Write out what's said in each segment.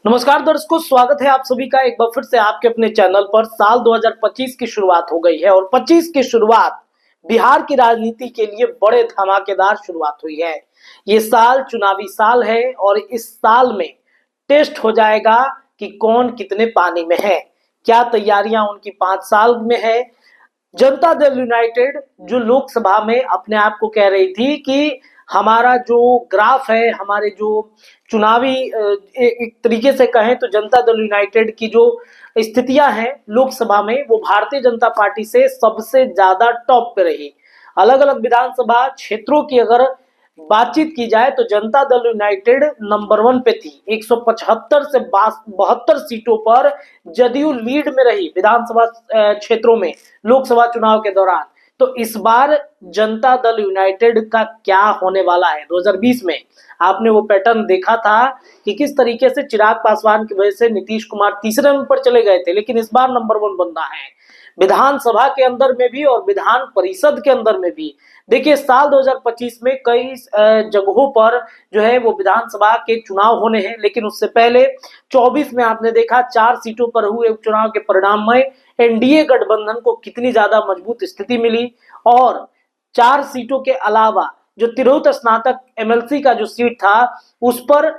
नमस्कार दर्शकों, स्वागत है आप सभी का एक बार फिर से आपके अपने चैनल पर। साल 2025 की शुरुआत हो गई है और 25 की शुरुआत बिहार की राजनीति के लिए बड़े धमाकेदार शुरुआत हुई है। ये साल चुनावी साल है और इस साल में टेस्ट हो जाएगा कि कौन कितने पानी में है। क्या तैयारियां उनकी 5 साल में है। जनता दल यूनाइटेड जो लोकसभा में अपने आप को कह रही थी कि हमारा जो ग्राफ है, हमारे जो चुनावी एक तरीके से कहें तो जनता दल यूनाइटेड की जो स्थितियां हैं लोकसभा में, वो भारतीय जनता पार्टी से सबसे ज्यादा टॉप पे रही। अलग अलग विधानसभा क्षेत्रों की अगर बातचीत की जाए तो जनता दल यूनाइटेड नंबर 1 पे थी। 175 से 72 सीटों पर जदयू लीड में रही विधानसभा क्षेत्रों में लोकसभा चुनाव के दौरान। तो इस बार जनता दल यूनाइटेड का क्या होने वाला है। 2020 में आपने वो पैटर्न देखा था कि किस तरीके से चिराग पासवान की वजह से नीतीश कुमार तीसरे नंबर पर चले गए थे, लेकिन इस बार नंबर 1 बनना है विधानसभा के अंदर में भी और विधान परिषद के अंदर में भी। देखिए, साल 2025 में कई जगहों पर जो है वो विधानसभा के चुनाव होने हैं, लेकिन उससे पहले 24 में आपने देखा 4 सीटों पर हुए उपचुनाव के परिणाम में एनडीए गठबंधन को कितनी ज्यादा मजबूत स्थिति मिली। और 4 सीटों के अलावा जो तिरहुत स्नातक एमएलसी का जो सीट था उस पर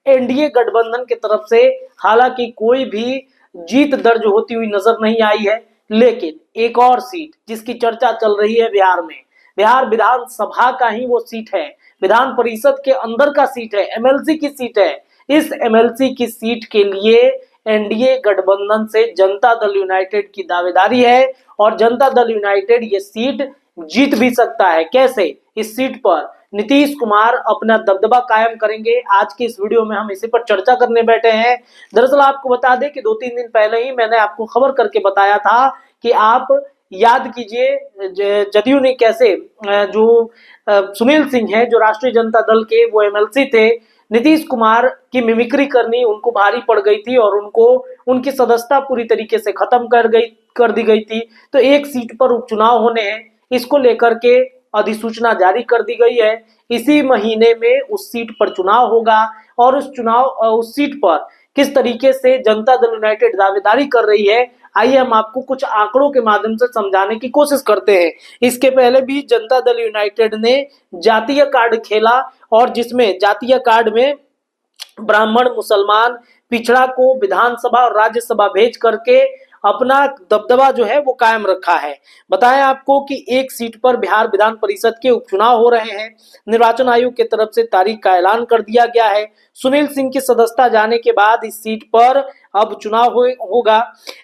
एनडीए गठबंधन की तरफ से हालांकि कोई भी जीत दर्ज होती हुई नजर नहीं आई है। लेकिन एक और सीट जिसकी चर्चा चल रही है बिहार में, बिहार विधानसभा का ही वो सीट है, विधान परिषद के अंदर का सीट है, एमएलसी की सीट है। इस एमएलसी की सीट के लिए एनडीए गठबंधन से जनता दल यूनाइटेड की दावेदारी है और जनता दल यूनाइटेड ये सीट जीत भी सकता है। कैसे? इस सीट पर नीतीश कुमार अपना दबदबा कायम करेंगे। आज की इस वीडियो में हम इसी पर चर्चा करने बैठे हैं। दरअसल आपको बता दें कि 2-3 दिन पहले ही मैंने आपको खबर करके बताया था कि आप याद कीजिए जदयू ने कैसे जो सुनील सिंह है जो राष्ट्रीय जनता दल के वो एमएलसी थे, नीतीश कुमार की मिमिक्री करनी उनको भारी पड़ गई थी और उनको उनकी सदस्यता पूरी तरीके से खत्म कर दी गई थी। तो एक सीट पर उपचुनाव होने हैं, इसको लेकर के अधिसूचना जारी कर दी गई है। इसी महीने में उस सीट पर चुनाव होगा और उस सीट पर किस तरीके से जनता दल यूनाइटेड दावेदारी कर रही है, आइए हम आपको कुछ आंकड़ों के माध्यम से समझाने की कोशिश करते हैं। इसके पहले भी जनता दल यूनाइटेड ने जातीय कार्ड खेला और जिसमें जातीय कार्ड में ब्राह्मण, मुसलमान, पिछड़ा को विधानसभा और राज्यसभा भेज करके अपना दबदबा जो है वो कायम रखा है। बताएं आपको कि एक सीट पर बिहार विधान परिषद के उपचुनाव हो रहे हैं। निर्वाचन आयोग की तरफ से तारीख का ऐलान कर दिया गया है। सुनील सिंह की सदस्यता जाने के बाद इस सीट पर अब चुनाव होगा।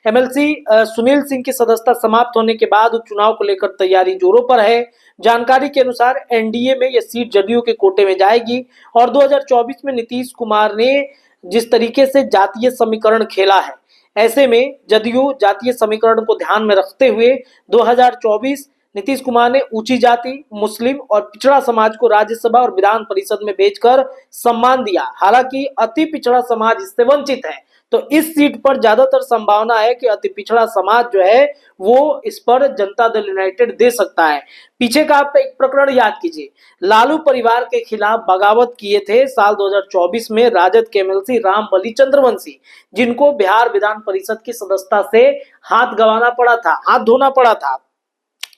एमएलसी सुनील सिंह की सदस्यता समाप्त होने के बाद उपचुनाव को लेकर तैयारी जोरों पर है। जानकारी के अनुसार एनडीए में यह सीट जदयू के कोटे में जाएगी और 2024 में नीतीश कुमार ने जिस तरीके से जातीय समीकरण खेला है, ऐसे में जदयू जातीय समीकरण को ध्यान में रखते हुए 2024 नीतीश कुमार ने ऊंची जाति, मुस्लिम और पिछड़ा समाज को राज्यसभा और विधान परिषद में भेजकर सम्मान दिया। हालांकि अति पिछड़ा समाज इससे वंचित है, तो इस सीट पर ज्यादातर संभावना है कि अति पिछड़ा समाज जो है वो इस पर जनता दल यूनाइटेड दे सकता है। पीछे का आप एक प्रकरण याद कीजिए, लालू परिवार के खिलाफ बगावत किए थे साल 2024 में राजद के एमएलसी रामबली चंद्रवंशी, जिनको बिहार विधान परिषद की सदस्यता से हाथ गंवाना पड़ा था, हाथ धोना पड़ा था।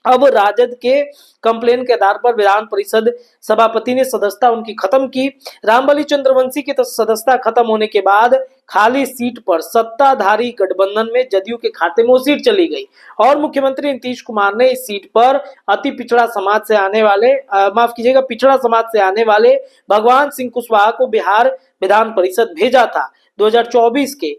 अब राजद के कंप्लेन के आधार पर विधान परिषद सभापति ने सदस्यता उनकी खत्म की। रामबली चंद्रवंशी की सदस्यता खत्म होने के बाद खाली सीट पर सत्ताधारी गठबंधन में जदयू के खाते में वो सीट चली गई और मुख्यमंत्री नीतीश कुमार ने इस सीट पर अति पिछड़ा समाज से आने वाले पिछड़ा समाज से आने वाले भगवान सिंह कुशवाहा को बिहार विधान परिषद भेजा था 2024 के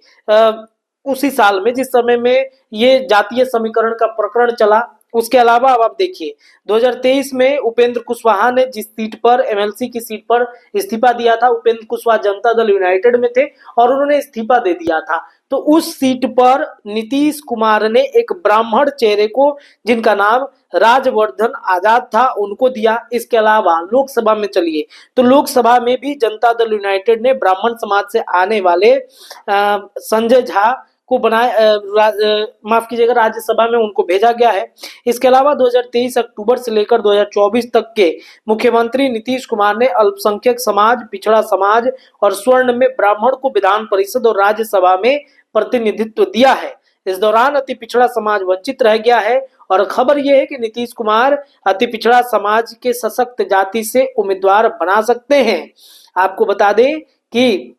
उसी साल में, जिस समय में ये जातीय समीकरण का प्रकरण चला। उसके अलावा अब आप देखिए 2023 में उपेंद्र कुशवाहा ने जिस सीट पर एमएलसी की सीट पर इस्तीफा दिया था, उपेंद्र कुशवाहा जनता दल यूनाइटेड में थे और उन्होंने इस्तीफा दे दिया था। तो उस सीट पर नीतीश कुमार ने एक ब्राह्मण चेहरे को, जिनका नाम राजवर्धन आजाद था, उनको दिया। इसके अलावा लोकसभा में चलिए तो लोकसभा में भी जनता दल यूनाइटेड ने ब्राह्मण समाज से आने वाले संजय झा को माफ कीजिएगा, राज्यसभा में उनको भेजा गया है। इसके अलावा 2023 अक्टूबर से लेकर 2024 तक के मुख्यमंत्री नीतीश कुमार ने अल्पसंख्यक समाज, पिछड़ा समाज और स्वर्ण में ब्राह्मण को विधान परिषद और राज्यसभा में प्रतिनिधित्व दिया है। इस दौरान अति पिछड़ा समाज वंचित रह गया है और खबर यह है कि नीतीश कुमार अति पिछड़ा समाज के सशक्त जाति से उम्मीदवार बना सकते हैं। आपको बता दें कि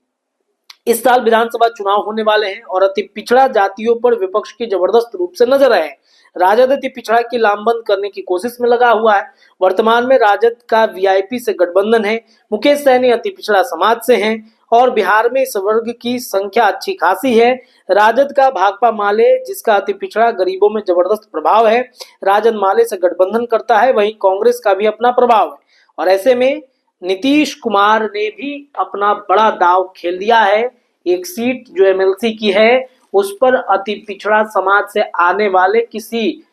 इस साल विधानसभा चुनाव होने वाले हैं और अति पिछड़ा जातियों पर विपक्ष की जबरदस्त रूप से नजर है। राजद अति पिछड़ा की लामबंद करने की कोशिश में लगा हुआ है। वर्तमान में राजद का वीआईपी से गठबंधन है। मुकेश सहनी अति पिछड़ा समाज से हैं और बिहार में इस वर्ग की संख्या अच्छी खासी है। राजद का भाकपा माले, जिसका अति पिछड़ा गरीबों में जबरदस्त प्रभाव है, राजद माले से गठबंधन करता है। वहीं कांग्रेस का भी अपना प्रभाव है और ऐसे में नीतीश कुमार ने भी अपना बड़ा दांव खेल दिया है। एक सीट जो एमएलसी की है उस पर अति पिछड़ा समाज से आने वाले किसी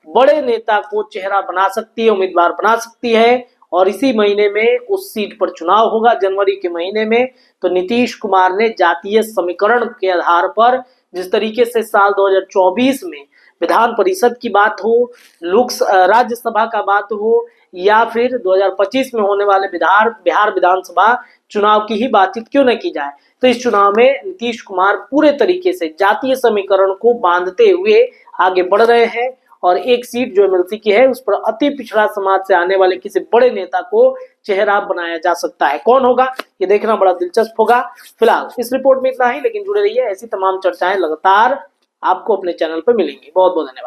बड़े नेता को चेहरा बना सकती है, उम्मीदवार बना सकती है और इसी महीने में उस सीट पर चुनाव होगा, जनवरी के महीने में। तो नीतीश कुमार ने जातीय समीकरण के आधार पर जिस तरीके से साल 2024 में विधान परिषद की बात हो, राज्यसभा का बात हो या फिर 2025 में होने वाले बिहार विधानसभा चुनाव की ही बातचीत क्यों न की जाए, तो इस चुनाव में नीतीश कुमार पूरे तरीके से जातीय समीकरण को बांधते हुए आगे बढ़ रहे हैं और एक सीट जो एमएलसी की है उस पर अति पिछड़ा समाज से आने वाले किसी बड़े नेता को चेहरा बनाया जा सकता है। कौन होगा ये देखना बड़ा दिलचस्प होगा। फिलहाल इस रिपोर्ट में इतना ही, लेकिन जुड़े रहिए, ऐसी तमाम चर्चाएं लगातार आपको अपने चैनल पर मिलेंगी। बहुत बहुत धन्यवाद।